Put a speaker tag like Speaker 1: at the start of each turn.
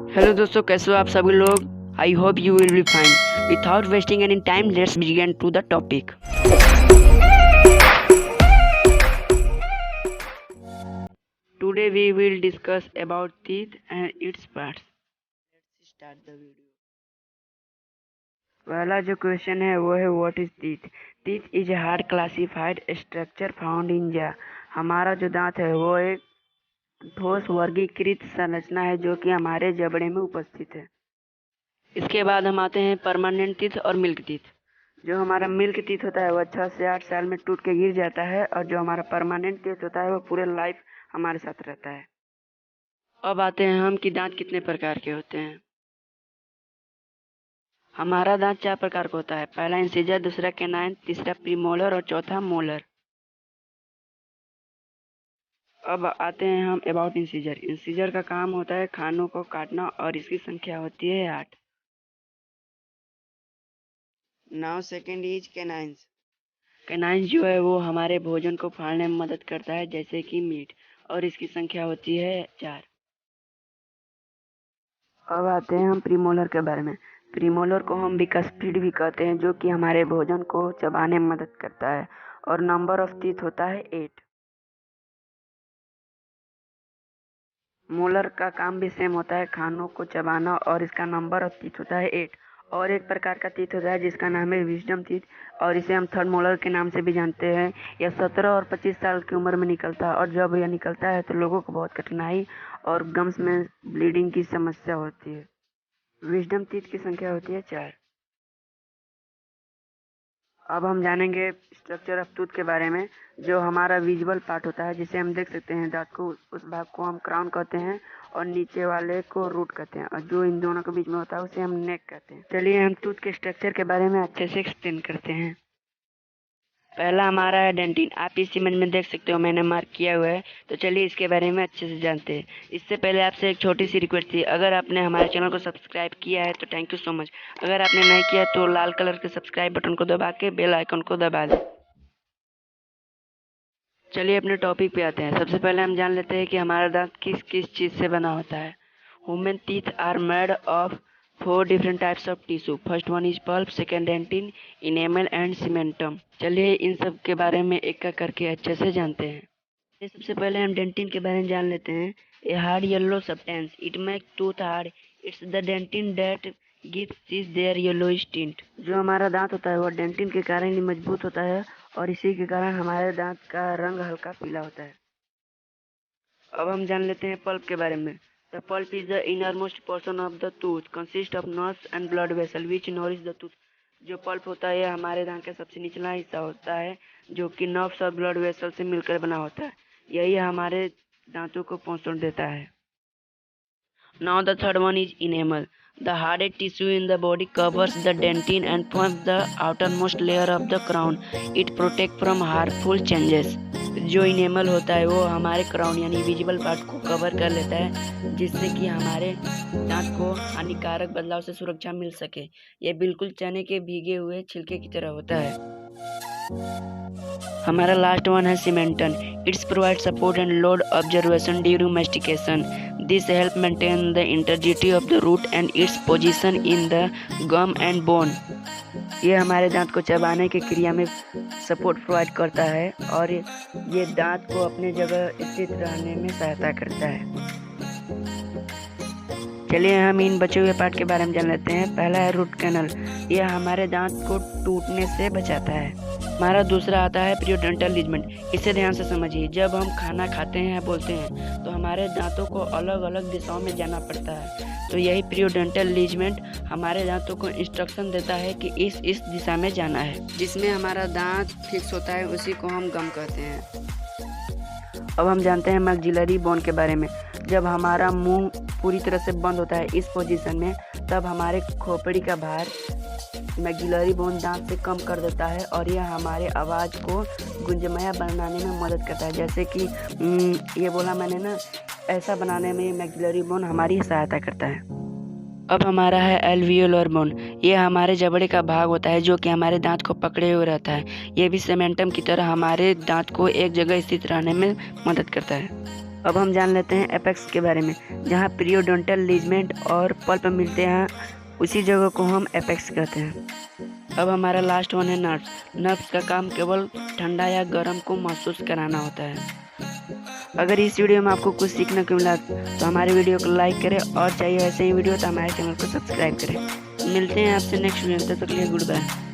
Speaker 1: Hello दोस्तों, कैसे हो आप सभी लोग। I hope you will be fine. Without wasting any time, let's begin to the topic. Today we will discuss about teeth and its parts. Let's start the video. पहला जो question है वो है what is teeth. Teeth is a hard classified structure found in jaw. हमारा जो दांत है वो एक ठोस वर्गीकृत संरचना है जो कि हमारे जबड़े में उपस्थित है। इसके बाद हम आते हैं परमानेंट टीथ और मिल्क टीथ। जो हमारा मिल्क टीथ होता है वो 6 से 8 साल में टूट के गिर जाता है, और जो हमारा परमानेंट टीथ होता है वो पूरे लाइफ हमारे साथ रहता है। अब आते हैं हम कि दांत कितने प्रकार के होते हैं। हमारा दांत 4 प्रकार का होता है। पहला इंसिजर, दूसरा कैनाइन, तीसरा प्रीमोलर और चौथा मोलर। अब आते हैं हम अबाउट इंसिजर। इंसिजर का काम होता है खानों को काटना और इसकी संख्या होती है 8। Now second is canines. Canines जो है वो हमारे भोजन को फाड़ने में मदद करता है, जैसे कि मीट, और इसकी संख्या होती है 4। अब आते हैं हम प्रीमोलर के बारे में। प्रीमोलर को हम बिकस्फीड भी कहते हैं, जो कि हमारे भोजन को चबाने में मदद करता है, और नंबर ऑफ टीथ होता है 8। मोलर का काम भी सेम होता है, खानों को चबाना, और इसका नंबर ऑफ टीथ होता है 8। और एक प्रकार का टीथ होता है जिसका नाम है विजडम टीथ, और इसे हम थर्ड मोलर के नाम से भी जानते हैं। यह 17 और 25 साल की उम्र में निकलता है, और जब यह निकलता है तो लोगों को बहुत कठिनाई और गम्स में ब्लीडिंग की समस्या होती है। विजडम टीथ की संख्या होती है 4। अब हम जानेंगे स्ट्रक्चर ऑफ टूथ के बारे में। जो हमारा विजुअल पार्ट होता है, जिसे हम देख सकते हैं दांत को, उस भाग को हम क्राउन कहते हैं, और नीचे वाले को रूट कहते हैं, और जो इन दोनों के बीच में होता है उसे हम नेक कहते हैं। चलिए हम टूथ के स्ट्रक्चर के बारे में अच्छे से एक्सप्लेन करते हैं। पहला हमारा है डेंटिन। आप इस इमेज में देख सकते हो, मैंने मार्क किया हुआ है। तो चलिए इसके बारे में अच्छे से जानते हैं। इससे पहले आपसे एक छोटी सी रिक्वेस्ट थी, अगर आपने हमारे चैनल को सब्सक्राइब किया है तो थैंक यू सो मच। अगर आपने नहीं किया तो लाल कलर के सब्सक्राइब बटन को दबा के बेल आइकन को दबा दें। चलिए अपने टॉपिक पे आते हैं। सबसे पहले हम जान लेते हैं कि हमारा दांत किस किस चीज़ से बना होता है। Human teeth are made of 4 different types of tissue. First one is pulp, second dentin, enamel and cementum. चलिए इन सब के बारे में एक एक करके अच्छे से जानते हैं। सबसे पहले हम डेंटिन के बारे में जान लेते हैं। A hard yellow substance, it make tooth hard, it's the dentin that gives teeth their yellowish tint. जो हमारा दांत होता है वो डेंटिन के कारण ही मजबूत होता है, और इसी के कारण हमारे दांत का रंग हल्का पीला होता है। अब हम जान लेते हैं पल्प के बारे में। The pulp is the innermost portion of the tooth, consist of nerves and blood vessel which nourish the tooth. जो पल्प होता है हमारे दांत का सबसे निचला हिस्सा होता है, जो कि नर्व्स और ब्लड वेसल से मिलकर बना होता है। यही हमारे दांतों को पोषण देता है। Now the third one is enamel. The hardest tissue in the body covers the dentine and forms the outermost layer of the crown. It protects from harmful changes. जो इनेमल होता है वो हमारे क्राउन यानी विजिबल पार्ट को cover कर लेता है, जिससे कि हमारे दांत को हानिकारक बदलाव से सुरक्षा मिल सके। यह बिल्कुल चने के भीगे हुए छिलके की तरह होता है। हमारा लास्ट वन है cementum. It's provide support and load observation during mastication. This help maintain the integrity of the root and its position in the gum and bone. ये हमारे दांत को चबाने की क्रिया में सपोर्ट प्रोवाइड करता है, और ये दांत को अपने जगह स्थित रहने में सहायता करता है। चलिए हम इन बचे हुए पार्ट के बारे में जान लेते हैं। पहला है रूट कैनल। यह हमारे दांत को टूटने से बचाता है। हमारा दूसरा आता है पीरियोडेंटल लिगामेंट। इसे ध्यान से समझिए। जब हम खाना खाते हैं या बोलते हैं तो हमारे दांतों को अलग अलग दिशाओं में जाना पड़ता है, तो यही पीरियोडेंटल लिगामेंट हमारे दांतों को इंस्ट्रक्शन देता है कि इस दिशा में जाना है। जिसमें हमारा दांत फिक्स होता है, उसी को हम गम कहते हैं। अब हम जानते हैं मैक्सिलरी बोन के बारे में। जब हमारा मुंह पूरी तरह से बंद होता है इस पोजीशन में, तब हमारे खोपड़ी का भार मैक्सिलरी बोन दांत से कम कर देता है, और यह हमारे आवाज़ को गुंजमय बनाने में मदद करता है। जैसे कि ये बोला मैंने ना, ऐसा बनाने में मैक्सिलरी बोन हमारी सहायता करता है। अब हमारा है एल्वियोलर बोन। ये हमारे जबड़े का भाग होता है जो कि हमारे दांत को पकड़े हुए रहता है। ये भी सीमेंटम की तरह हमारे दांत को एक जगह स्थित रहने में मदद करता है। अब हम जान लेते हैं एपेक्स के बारे में। जहाँ पीरियोडोंटल लिगामेंट और पल्प मिलते हैं उसी जगह को हम एपेक्स कहते हैं। अब हमारा लास्ट वन है नर्व्स। नर्व्स का काम केवल ठंडा या गर्म को महसूस कराना होता है। अगर इस वीडियो में आपको कुछ सीखने को मिला तो हमारे वीडियो को लाइक करें और चाहिए ऐसे ही वीडियो तो हमारे चैनल को सब्सक्राइब करें। मिलते हैं आपसे नेक्स्ट वीडियो में, तब तक के लिए गुड बाय।